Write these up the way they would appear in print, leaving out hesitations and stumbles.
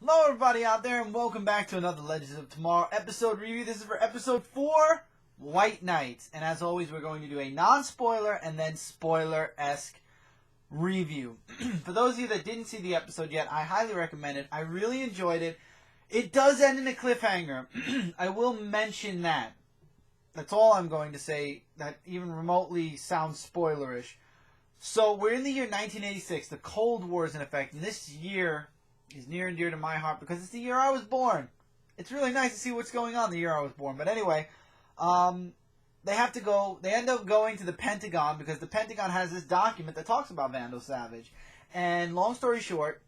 Hello everybody out there and welcome back to another Legends of Tomorrow episode review. This is for episode 4, White Knights. And as always, we're going to do a non-spoiler and then spoiler-esque review. For those of you that didn't see the episode yet, I highly recommend it. I really enjoyed it. It does end in a cliffhanger. I will mention that. That's all I'm going to say that even remotely sounds spoilerish. So we're in the year 1986. The Cold War is in effect. And this year is near and dear to my heart because it's the year I was born. It's really nice to see what's going on the year I was born. But anyway, they end up going to the Pentagon because the Pentagon has this document that talks about Vandal Savage. And long story short,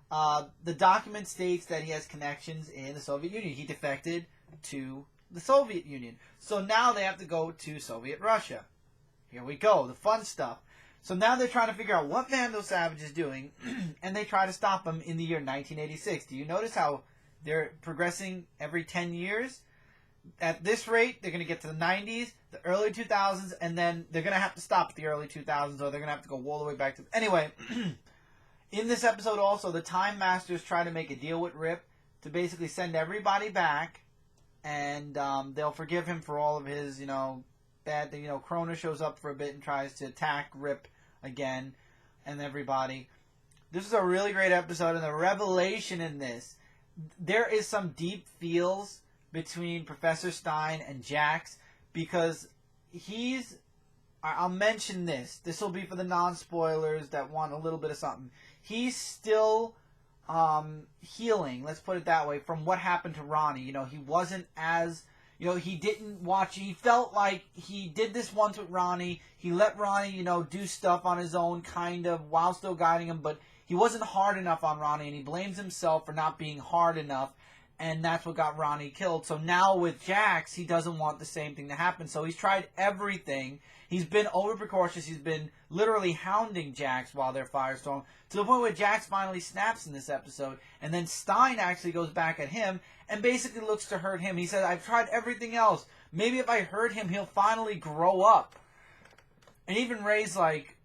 the document states that he has connections in the Soviet Union. He defected to the Soviet Union. So now they have to go to Soviet Russia. Here we go, the fun stuff. So now they're trying to figure out what Vandal Savage is doing, and they try to stop him in the year 1986. Do you notice how they're progressing every 10 years? At this rate, they're going to get to the 90s, the early 2000s, and then they're going to have to stop at the early 2000s, or they're going to have to go all the way back to... Anyway, in this episode also, the Time Masters try to make a deal with Rip to basically send everybody back, and they'll forgive him for all of his, bad thing. Krona shows up for a bit and tries to attack Rip again and everybody. This is a really great episode, and the revelation in this, there is some deep feels between Professor Stein and Jax because I'll mention this. This will be for the non-spoilers that want a little bit of something. He's still healing, let's put it that way, from what happened to Ronnie. He wasn't as... he didn't watch. He felt like he did this once with Ronnie. He let Ronnie, do stuff on his own, kind of, while still guiding him. But he wasn't hard enough on Ronnie, and he blames himself for not being hard enough. And that's what got Ronnie killed. So now with Jax, he doesn't want the same thing to happen. So he's tried everything. He's been over-precautious. He's been literally hounding Jax while they're firestorm, to the point where Jax finally snaps in this episode. And then Stein actually goes back at him and basically looks to hurt him. He said, I've tried everything else. Maybe if I hurt him, he'll finally grow up. And even Ray's like,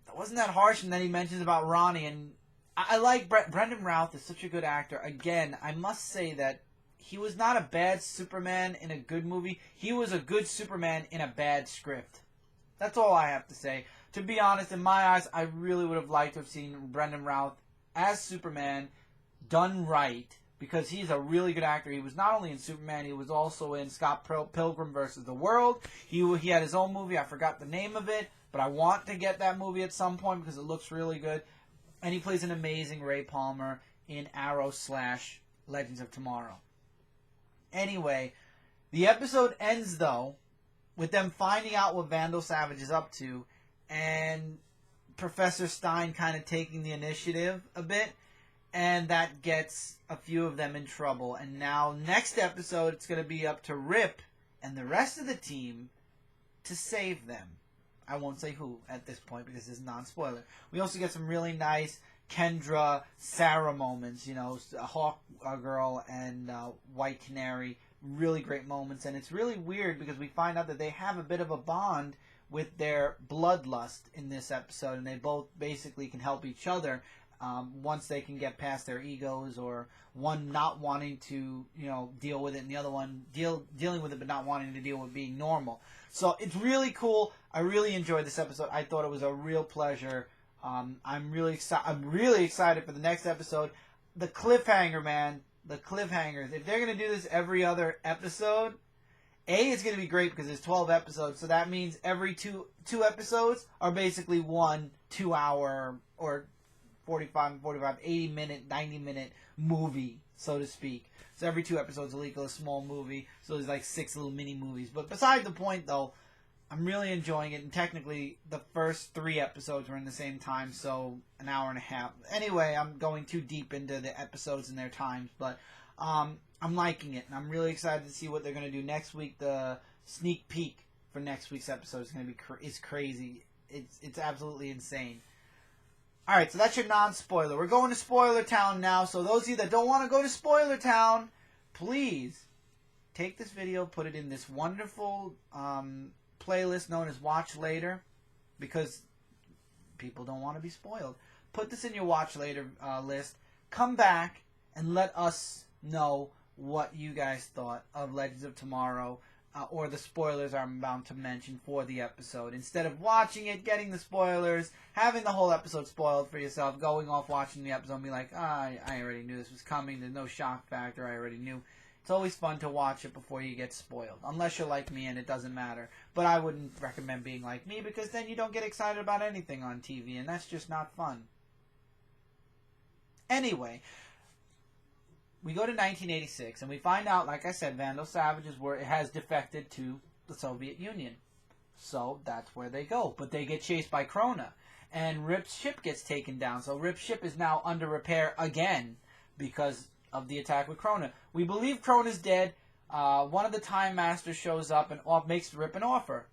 that wasn't that harsh. And then he mentions about Ronnie. And I like Brendan Routh is such a good actor. Again, I must say that he was not a bad Superman in a good movie. He was a good Superman in a bad script. That's all I have to say. To be honest, in my eyes, I really would have liked to have seen Brendan Routh as Superman done right, because he's a really good actor. He was not only in Superman, he was also in Scott Pilgrim vs. the World. He had his own movie. I forgot the name of it, but I want to get that movie at some point because it looks really good. And he plays an amazing Ray Palmer in Arrow/Legends of Tomorrow. Anyway, the episode ends, though, with them finding out what Vandal Savage is up to, and Professor Stein kind of taking the initiative a bit, and that gets a few of them in trouble. And now, next episode, it's going to be up to Rip and the rest of the team to save them. I won't say who at this point because this is non-spoiler. We also get some really nice Kendra, Sarah moments, Hawk Girl and White Canary. Really great moments. And it's really weird because we find out that they have a bit of a bond with their bloodlust in this episode. And they both basically can help each other once they can get past their egos, or one not wanting to, deal with it, and the other one dealing with it but not wanting to deal with being normal. So it's really cool. I really enjoyed this episode. I thought it was a real pleasure. I'm really excited for the next episode. The cliffhanger, man. The cliffhangers. If they're going to do this every other episode, it's going to be great because there's 12 episodes. So that means every two episodes are basically 1 2-hour or 45, 80-minute, 90-minute movie, so to speak. So every 2 episodes will equal a small movie. So there's like 6 little mini movies. But beside the point, though, I'm really enjoying it. And technically, the first 3 episodes were in the same time, so an hour and a half. Anyway, I'm going too deep into the episodes and their times. But I'm liking it. And I'm really excited to see what they're going to do next week. The sneak peek for next week's episode is going to be it's crazy. It's absolutely insane. Alright, so that's your non-spoiler. We're going to Spoiler Town now, so those of you that don't want to go to Spoiler Town, please take this video, put it in this wonderful playlist known as Watch Later, because people don't want to be spoiled. Put this in your Watch Later list, come back, and let us know what you guys thought of Legends of Tomorrow, or the spoilers I'm about to mention for the episode. Instead of watching it, getting the spoilers, having the whole episode spoiled for yourself, going off watching the episode and be like, I already knew this was coming, there's no shock factor, I already knew. It's always fun to watch it before you get spoiled, unless you're like me and it doesn't matter. But I wouldn't recommend being like me, because then you don't get excited about anything on TV, and that's just not fun. Anyway, we go to 1986, and we find out, like I said, Vandal Savage has defected to the Soviet Union. So that's where they go. But they get chased by Krona, and Rip's ship gets taken down. So Rip's ship is now under repair again because of the attack with Krona. We believe Krona's dead. One of the Time Masters shows up and makes Rip an offer.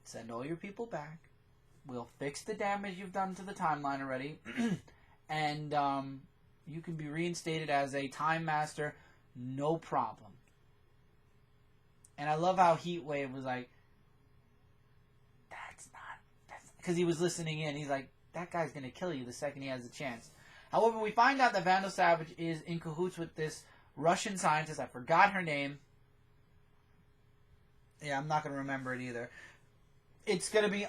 Send all your people back. We'll fix the damage you've done to the timeline already. And you can be reinstated as a Time Master, no problem. And I love how Heatwave was like, that's because he was listening in. He's like, that guy's going to kill you the second he has a chance. However, we find out that Vandal Savage is in cahoots with this Russian scientist. I forgot her name. Yeah, I'm not going to remember it either. It's going to be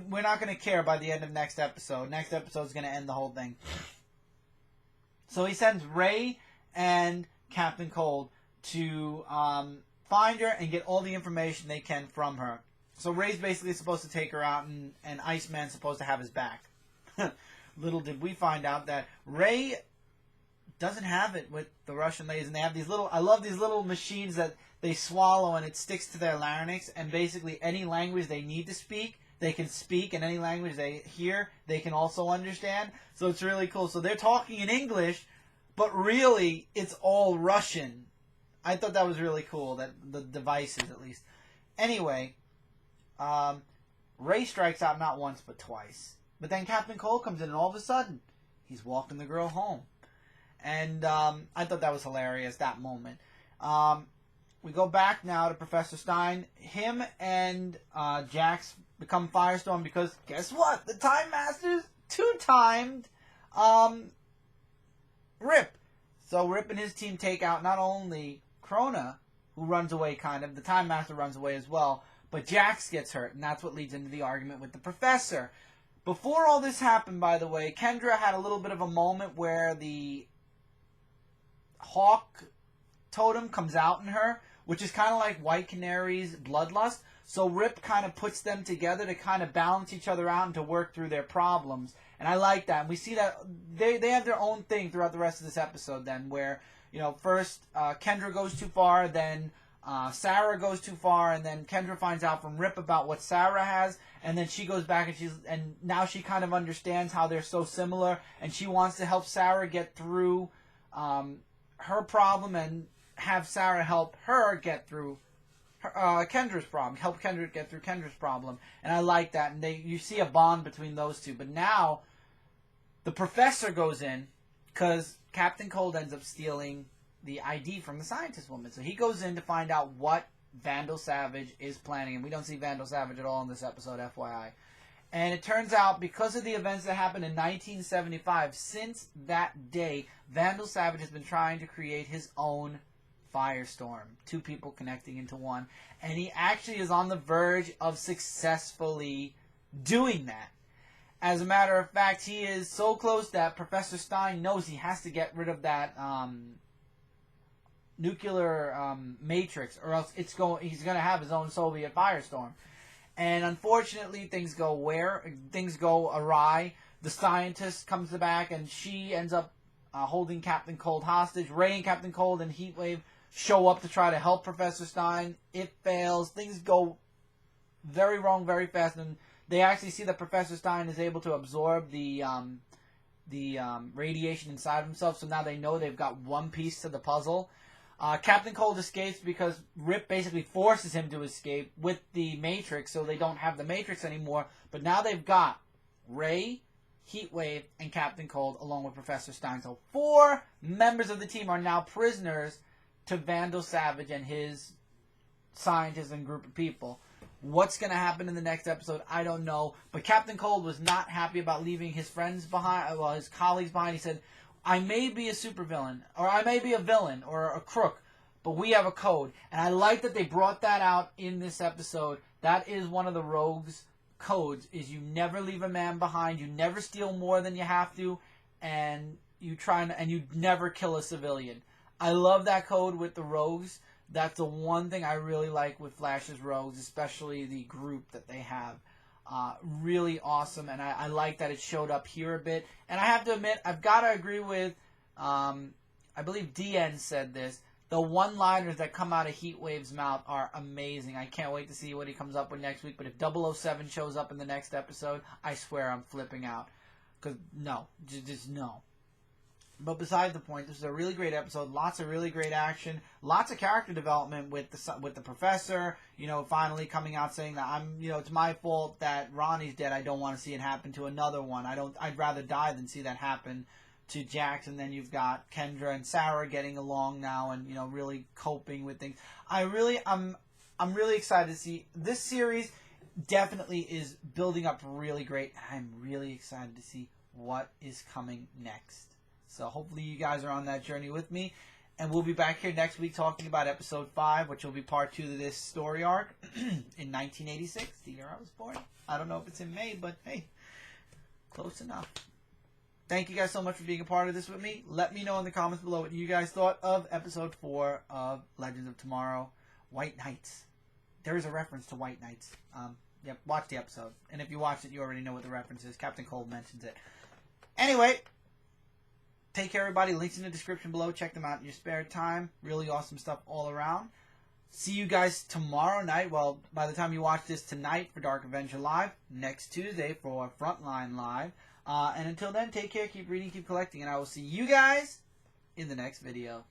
we're not going to care by the end of next episode. Next episode is going to end the whole thing. So he sends Ray and Captain Cold to find her and get all the information they can from her. So Ray's basically supposed to take her out, and Iceman's supposed to have his back. Little did we find out that Ray doesn't have it with the Russian ladies, and they have these little, I love these little machines that they swallow and it sticks to their larynx, and basically any language they need to speak, they can speak, and any language they hear, they can also understand. So it's really cool. So they're talking in English, but really it's all Russian. I thought that was really cool, that the devices at least. Anyway, Ray strikes out not once but twice. But then Captain Cold comes in, and all of a sudden, he's walking the girl home. And I thought that was hilarious, that moment. We go back now to Professor Stein. Him and Jax become Firestorm because, guess what? The Time Masters two-timed Rip. So Rip and his team take out not only Krona, who runs away kind of, the Time Master runs away as well, but Jax gets hurt, and that's what leads into the argument with the Professor. Before all this happened, by the way, Kendra had a little bit of a moment where the Hawk totem comes out in her, which is kind of like White Canary's bloodlust. So Rip kind of puts them together to kind of balance each other out and to work through their problems. And I like that. And we see that they have their own thing throughout the rest of this episode then, where, you know, first Kendra goes too far, then Sarah goes too far, and then Kendra finds out from Rip about what Sarah has, and then she goes back and now she kind of understands how they're so similar, and she wants to help Sarah get through her problem and have Sarah help her get through Kendra's problem, help Kendra get through Kendra's problem, and I like that, and you see a bond between those two. But now the Professor goes in because Captain Cold ends up stealing the ID from the scientist woman. So he goes in to find out what Vandal Savage is planning. And we don't see Vandal Savage at all in this episode, FYI. And it turns out, because of the events that happened in 1975, since that day, Vandal Savage has been trying to create his own Firestorm. Two people connecting into one. And he actually is on the verge of successfully doing that. As a matter of fact, he is so close that Professor Stein knows he has to get rid of that nuclear matrix, or else he's going to have his own Soviet Firestorm. And unfortunately, things go awry. The scientist comes back, and she ends up holding Captain Cold hostage. Ray and Captain Cold and Heatwave show up to try to help Professor Stein. It fails. Things go very wrong very fast, and they actually see that Professor Stein is able to absorb the radiation inside of himself, so now they know they've got one piece to the puzzle. Captain Cold escapes because Rip basically forces him to escape with the Matrix, so they don't have the Matrix anymore. But now they've got Ray, Heatwave, and Captain Cold, along with Professor Stein. So 4 members of the team are now prisoners to Vandal Savage and his scientists and group of people. What's going to happen in the next episode, I don't know. But Captain Cold was not happy about leaving his friends behind, well, his colleagues behind. He said, I may be a supervillain, or I may be a villain, or a crook, but we have a code. And I like that they brought that out in this episode. That is one of the rogues' codes, is you never leave a man behind, you never steal more than you have to, and you never kill a civilian. I love that code with the rogues. That's the one thing I really like with Flash's rogues, especially the group that they have. Really awesome, and I like that it showed up here a bit. And I have to admit, I've got to agree with, I believe DN said this, the one-liners that come out of Heatwave's mouth are amazing. I can't wait to see what he comes up with next week. But if 007 shows up in the next episode, I swear I'm flipping out. Because, no. Just no. But besides the point, this is a really great episode. Lots of really great action. Lots of character development with the professor. You know, finally coming out saying that it's my fault that Ronnie's dead. I don't want to see it happen to another one. I'd rather die than see that happen to Jax. And then you've got Kendra and Sarah getting along now and, really coping with things. I'm really excited to see this series. Definitely is building up really great. I'm really excited to see what is coming next. So hopefully you guys are on that journey with me. And we'll be back here next week talking about episode 5, which will be part 2 of this story arc in 1986, the year I was born. I don't know if it's in May, but hey, close enough. Thank you guys so much for being a part of this with me. Let me know in the comments below what you guys thought of episode 4 of Legends of Tomorrow, White Knights. There is a reference to White Knights. Yep, watch the episode. And if you watched it, you already know what the reference is. Captain Cold mentions it. Anyway, take care, everybody. Links in the description below. Check them out in your spare time. Really awesome stuff all around. See you guys tomorrow night. Well, by the time you watch this tonight for Dark Avenger Live. Next Tuesday for Frontline Live. And until then, take care, keep reading, keep collecting, and I will see you guys in the next video.